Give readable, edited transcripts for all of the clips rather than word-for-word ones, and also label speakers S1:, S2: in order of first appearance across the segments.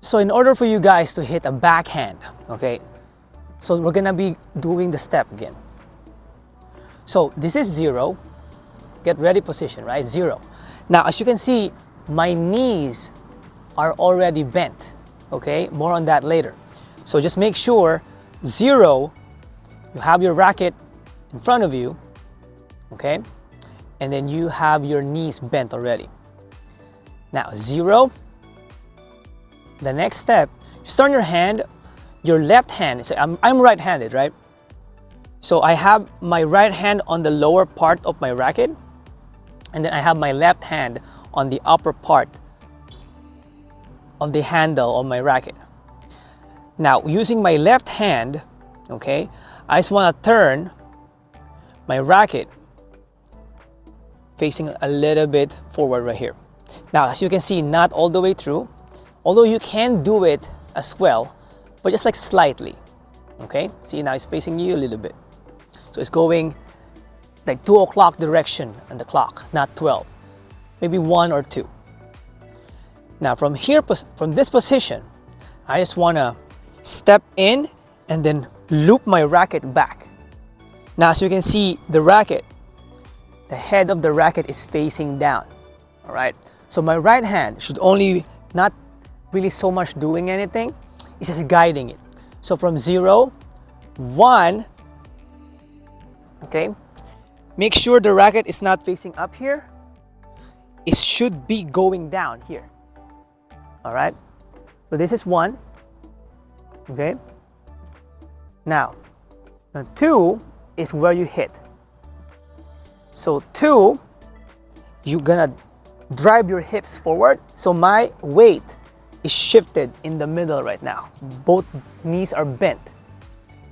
S1: So in order for you guys to hit a backhand, okay, so we're gonna be doing the step again. So this is 0, get ready position, right? 0. Now, as you can see, my knees are already bent, okay? More on that later. So just make sure 0, you have your racket in front of you, okay? And then you have your knees bent already. Now 0, the next step, just turn your hand, your left hand, so I'm right-handed, right? So I have my right hand on the lower part of my racket, and then I have my left hand on the upper part of the handle of my racket. Now, using my left hand, okay, I just want to turn my racket facing a little bit forward right here. Now, as you can see, not all the way through, although you can do it as well, but just like slightly, okay? See, now it's facing you a little bit. So it's going like 2 o'clock direction on the clock, not 12, maybe 1 or 2. Now from here, from this position, I just want to step in and then loop my racket back. Now, as you can see, the racket, the head of the racket is facing down, all right? So my right hand should only not really so much doing anything, it's just guiding it. So from 0, 1, okay, make sure the racket is not facing up here. It should be going down here. All right, so this is 1, okay? Now 2 is where you hit. So 2, you're gonna drive your hips forward. So my weight is shifted in the middle right now. Both knees are bent.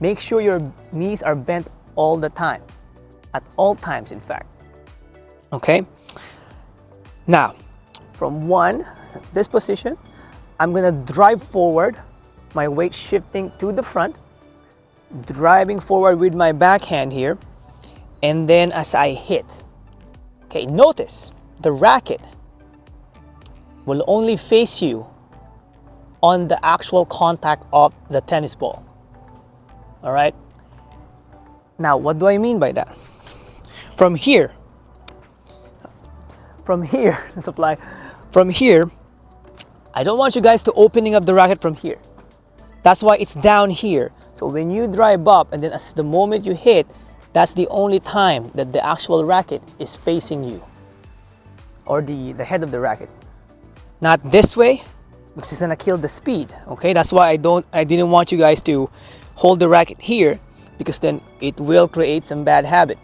S1: Make sure your knees are bent all the time, at all times in fact, okay? Now, from 1, this position, I'm gonna drive forward, my weight shifting to the front, driving forward with my backhand here, and then as I hit, okay, notice the racket will only face you on the actual contact of the tennis ball, all right? Now, what do I mean by that? From here, I don't want you guys to opening up the racket from here. That's why it's down here. So when you drive up and then as the moment you hit, that's the only time that the actual racket is facing you, or the head of the racket. Not this way, because it's gonna kill the speed, okay? That's why I didn't want you guys to hold the racket here, because then it will create some bad habit.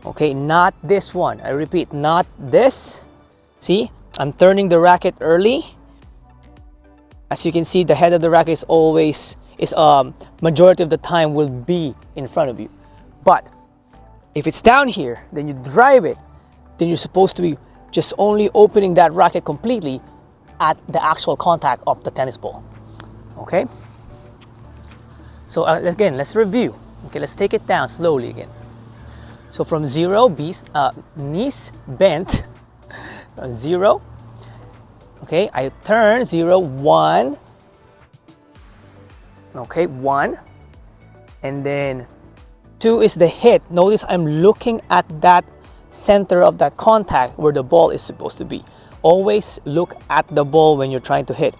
S1: Okay, not this one. I repeat, not this. See, I'm turning the racket early. As you can see, the head of the racket is always, majority of the time will be in front of you. But if it's down here, then you drive it, then you're supposed to be just only opening that racket completely at the actual contact of the tennis ball. Okay? So again, let's review. Okay, let's take it down slowly again. So from 0, knees bent, 0, okay, I turn 0, 1, okay, 1, and then 2 is the hit. Notice I'm looking at that center of that contact where the ball is supposed to be. Always look at the ball when you're trying to hit,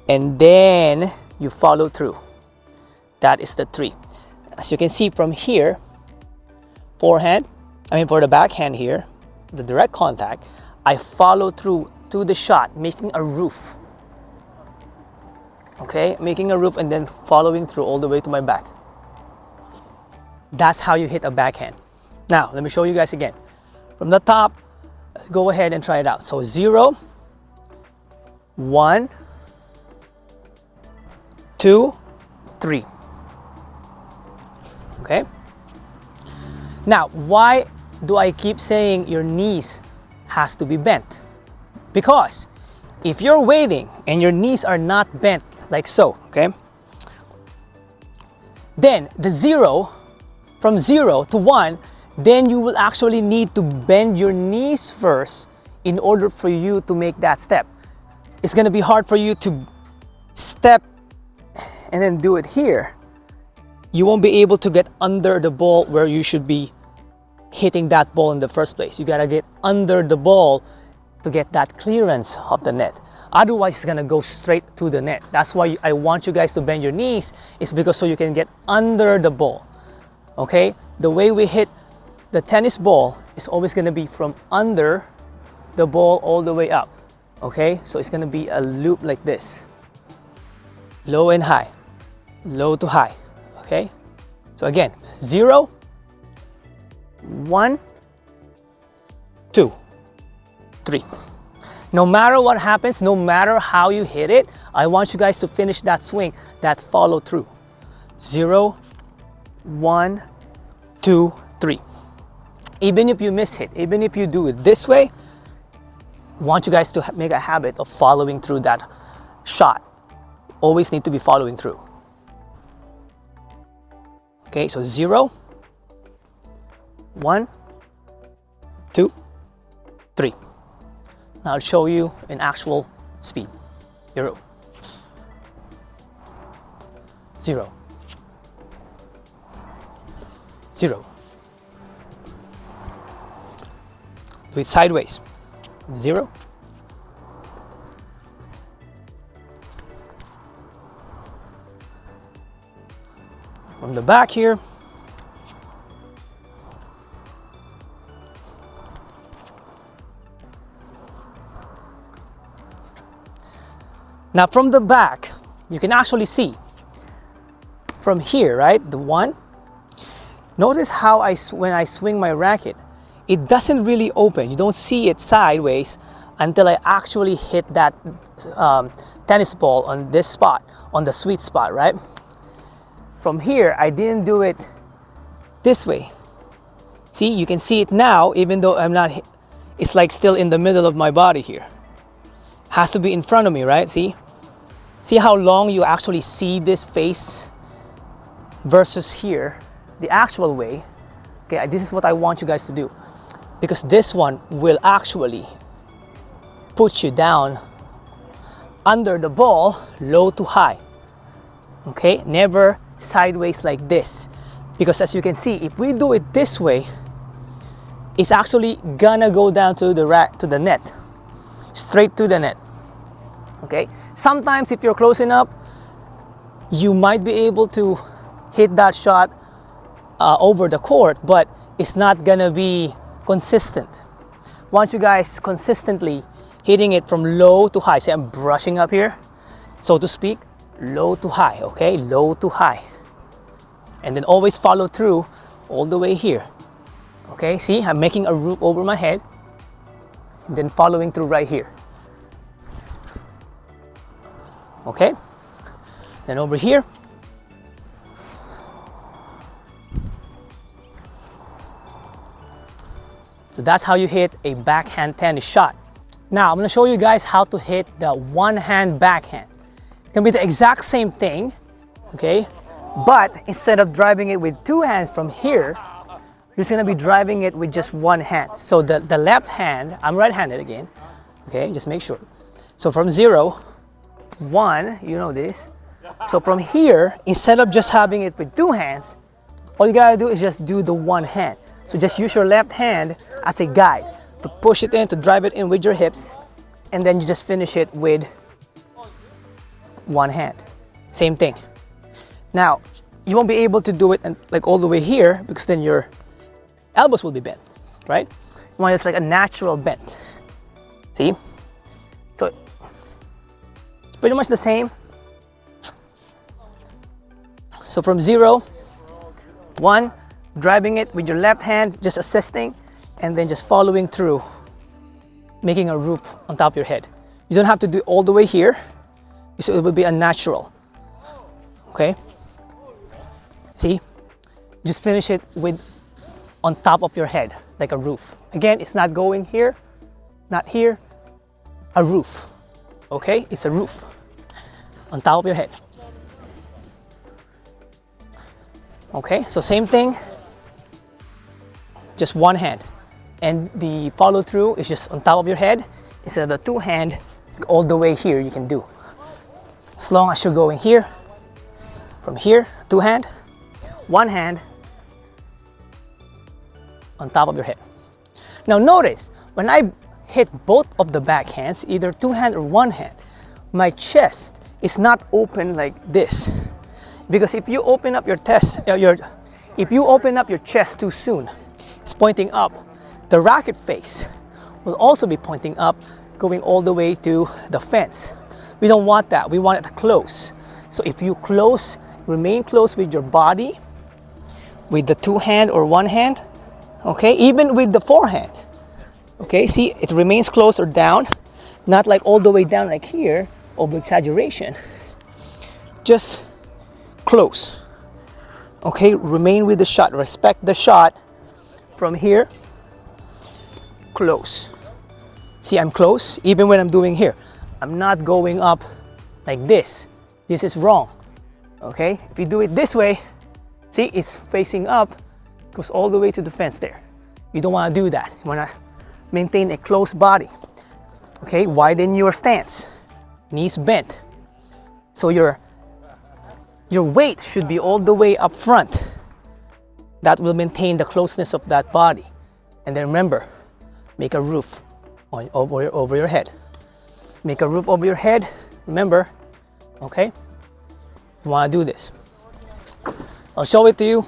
S1: and then you follow through. That is the 3. As you can see from here, for the backhand here, the direct contact, I follow through to the shot, making a roof. Okay, making a roof and then following through all the way to my back. That's how you hit a backhand. Now, let me show you guys again. From the top, let's go ahead and try it out. So 0, 1, 2, 3. Okay? Now, why do I keep saying your knees has to be bent? Because if you're waiting and your knees are not bent like so, okay? Then the 0, from 0 to 1, then you will actually need to bend your knees first in order for you to make that step. It's gonna be hard for you to step and then do it here, you won't be able to get under the ball where you should be hitting that ball in the first place. You gotta get under the ball to get that clearance of the net. Otherwise, it's gonna go straight to the net. That's why I want you guys to bend your knees, is because so you can get under the ball. Okay? The way we hit the tennis ball is always gonna be from under the ball all the way up. Okay? So it's gonna be a loop like this. Low and high. Low to high. Okay? So again, 0, 1, 2, 3. No matter what happens, no matter how you hit it, I want you guys to finish that swing, that follow through. 0, 1, 2, 3. Even if you miss hit, even if you do it this way, I want you guys to make a habit of following through that shot. Always need to be following through. Okay, so 0, 1, 2, 3. Now I'll show you in actual speed. 0, 0, 0. Do it sideways. 0, from the back here. Now from the back, you can actually see from here, right? The 1. Notice how when I swing my racket, it doesn't really open. You don't see it sideways until I actually hit that tennis ball on this spot, on the sweet spot, right? From here, I didn't do it this way. See, you can see it now, even though I'm not, it's like still in the middle of my body here. Has to be in front of me, right? See how long you actually see this face versus here, the actual way. Okay, this is what I want you guys to do, because this one will actually put you down under the ball, low to high. Okay, never sideways like this, because as you can see, if we do it this way, it's actually gonna go down to the net, straight to the net. Okay, sometimes if you're close enough, you might be able to hit that shot over the court, but it's not gonna be consistent. Want you guys consistently hitting it from low to high. See, I'm brushing up here, so to speak, low to high. Okay, low to high, and then always follow through all the way here. Okay, see, I'm making a loop over my head and then following through right here. Okay, then over here, so that's how you hit a backhand tennis shot. Now I'm going to show you guys how to hit the one-hand backhand. It can be the exact same thing, okay, but instead of driving it with 2 hands from here, you're just going to be driving it with just 1 hand. So the left hand, I'm right-handed again, okay, just make sure. So from 0, 1, you know this. So from here, instead of just having it with 2 hands, all you gotta do is just do the 1 hand. So just use your left hand as a guide to push it in, to drive it in with your hips, and then you just finish it with 1 hand. Same thing. Now, you won't be able to do it like all the way here, because then your elbows will be bent, right? You want it like a natural bend. See? So it's pretty much the same. So from 0, 1, driving it with your left hand, just assisting, and then just following through, making a loop on top of your head. You don't have to do it all the way here, so it will be unnatural. Okay? See? Just finish it with on top of your head, like a roof. Again, it's not going here, not here, a roof. Okay? It's a roof on top of your head. Okay, so same thing, just 1 hand. And the follow through is just on top of your head. Instead of the 2 hand, all the way here you can do. as long as you're going here, from here, two hand, one hand on top of your head. Now notice, when I hit both of the backhands, either two hand or one hand, my chest is not open like this. Because if you open up your chest too soon, it's pointing up, the racket face will also be pointing up, going all the way to the fence. We don't want that, we want it close. So if you remain close with your body, with the two hand or one hand, okay, even with the forehand, okay, see, it remains close or down, not like all the way down like here, over exaggeration, just close, okay, remain with the shot, respect the shot from here, close. See, I'm close, even when I'm doing here. I'm not going up like this. This is wrong, okay? If you do it this way, see, it's facing up, goes all the way to the fence there. You don't want to do that. You want to maintain a close body, okay? Widen your stance, knees bent. So your weight should be all the way up front. That will maintain the closeness of that body. And then remember, make a roof over your head. Make a roof over your head, remember, okay? You want to do this. I'll show it to you.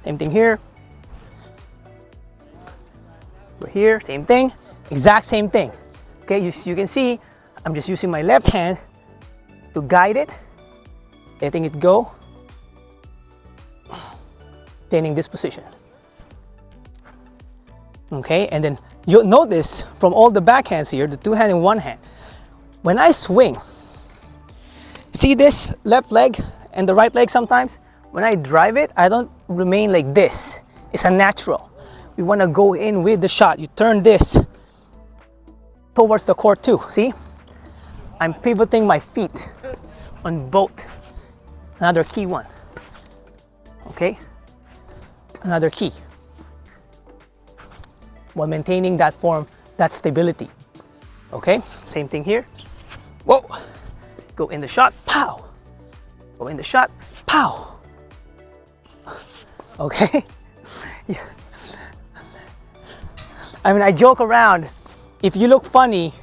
S1: Same thing here. We're here, same thing, exact same thing. Okay, you can see, I'm just using my left hand to guide it, letting it go, maintaining this position. Okay, and then you'll notice from all the backhands here, the two hand and one hand, when I swing, see this left leg and the right leg sometimes? When I drive it, I don't remain like this. It's a natural. We want to go in with the shot. You turn this towards the court too, see? I'm pivoting my feet on both. Another key one, okay? Another key. While maintaining that form, that stability. Okay, same thing here. Whoa, go in the shot, pow. Go in the shot, pow. Okay. Yeah. I mean, I joke around. If you look funny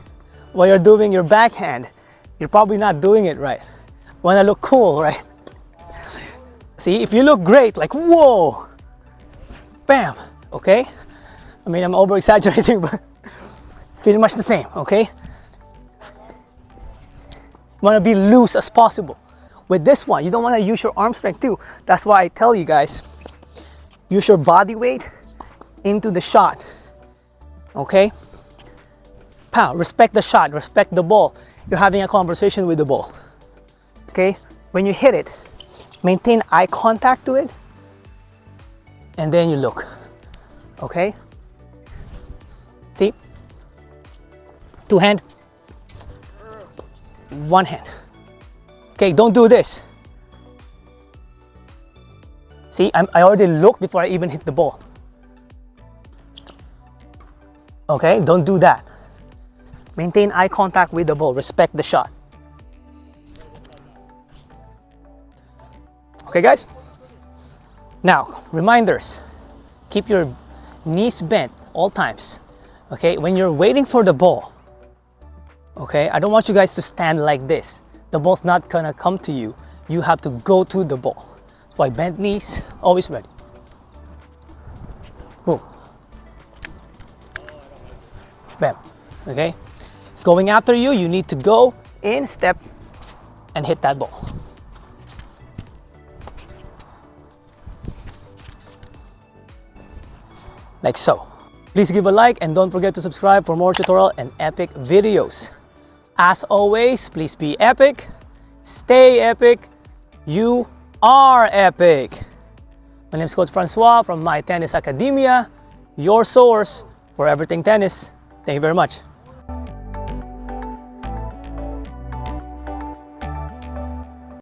S1: while you're doing your backhand, you're probably not doing it right. Wanna look cool, right? See, if you look great, like whoa, bam, okay? I mean, I'm over exaggerating, but pretty much the same, okay? You want to be loose as possible. With this one, you don't want to use your arm strength too. That's why I tell you guys, use your body weight into the shot, okay? Pow, respect the shot, respect the ball. You're having a conversation with the ball, okay? When you hit it, maintain eye contact to it, and then you look, okay? See? Two hand, one hand. Okay, don't do this. See, I already looked before I even hit the ball. Okay, don't do that. Maintain eye contact with the ball, respect the shot. Okay guys? Now, reminders. Keep your knees bent all times. Okay, when you're waiting for the ball, okay, I don't want you guys to stand like this. The ball's not gonna come to you. You have to go to the ball. That's why bent knees, always ready. Boom. Bam. Okay? It's going after you. You need to go in, step, and hit that ball. Like so. Please give a like and don't forget to subscribe for more tutorial and epic videos. As always, please be epic, stay epic, you are epic. My name is Coach Francois from My Tennis Academia, your source for everything tennis. Thank you very much.